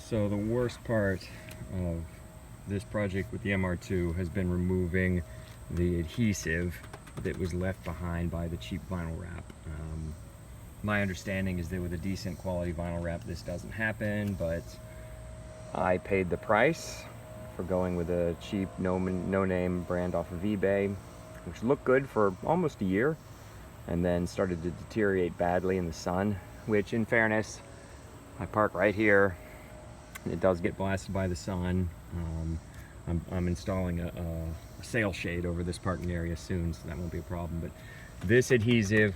So the worst part of this project with the MR2 has been removing the adhesive that was left behind by the cheap vinyl wrap. My understanding is that with a decent quality vinyl wrap this doesn't happen, but I paid the price for going with a cheap no-name brand off of eBay, which looked good for almost a year and then started to deteriorate badly in the sun, which in fairness, I park right here. It does get blasted by the sun. I'm installing a sail shade over this parking area soon, so that won't be a problem. But this adhesive,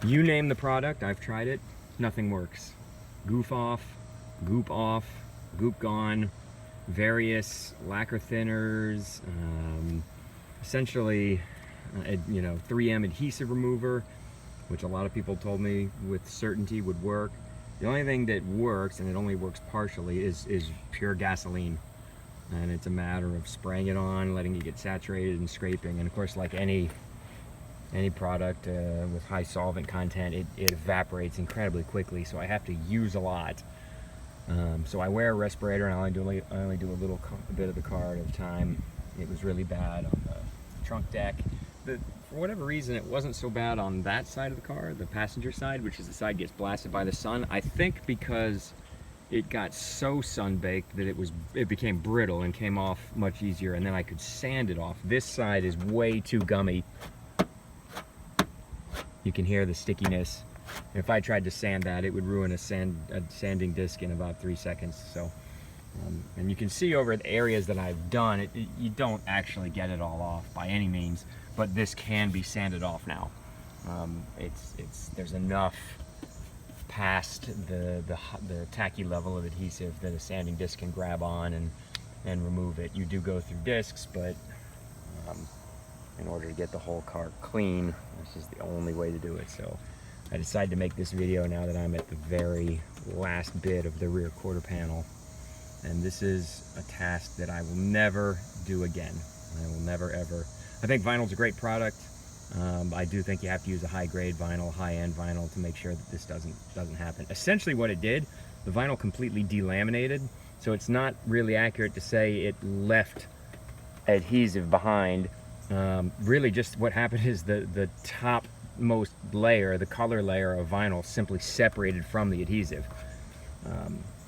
you name the product, I've tried it, nothing works. Goof off, goop off, goop gone, various lacquer thinners, essentially, 3M adhesive remover, which a lot of people told me with certainty would work. The only thing that works, and it only works partially, is pure gasoline. And it's a matter of spraying it on, letting it get saturated and scraping. And of course, like any product with high solvent content, it evaporates incredibly quickly, so I have to use a lot. So I wear a respirator and I only do a bit of the car at a time. It was really bad on the trunk deck. For whatever reason, it wasn't so bad on that side of the car, the passenger side, which is the side gets blasted by the sun. I think because it got so sun-baked that it became brittle and came off much easier, and then I could sand it off. This side is way too gummy. You can hear the stickiness. If I tried to sand that, it would ruin a sanding disc in about 3 seconds. So, and you can see over the areas that I've done, you don't actually get it all off by any means, but this can be sanded off now. There's enough past the tacky level of adhesive that a sanding disc can grab on and remove it. You do go through discs, but in order to get the whole car clean, this is the only way to do it. So I decided to make this video now that I'm at the very last bit of the rear quarter panel. And this is a task that I will never do again. I will never, ever. I think vinyl's a great product. I do think you have to use a high-grade vinyl, high-end vinyl to make sure that this doesn't happen. Essentially what it did, the vinyl completely delaminated, so it's not really accurate to say it left adhesive behind. Really just what happened is the topmost layer, the color layer of vinyl, simply separated from the adhesive.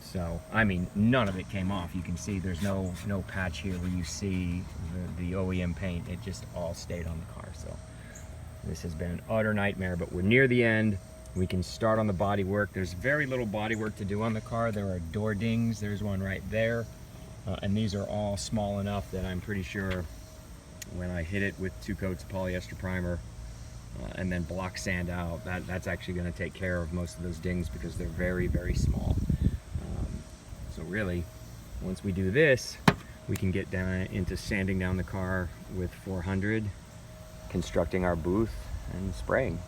So, I mean, none of it came off. You can see there's no patch here where you see the OEM paint. It just all stayed on the car. So this has been an utter nightmare, but we're near the end. We can start on the body work. There's very little body work to do on the car. There are door dings. There's one right there. And these are all small enough that I'm pretty sure when I hit it with 2 coats of polyester primer and then block sand out, that's actually going to take care of most of those dings because they're very, very small. So really, once we do this, we can get down into sanding down the car with 400, constructing our booth, and spraying.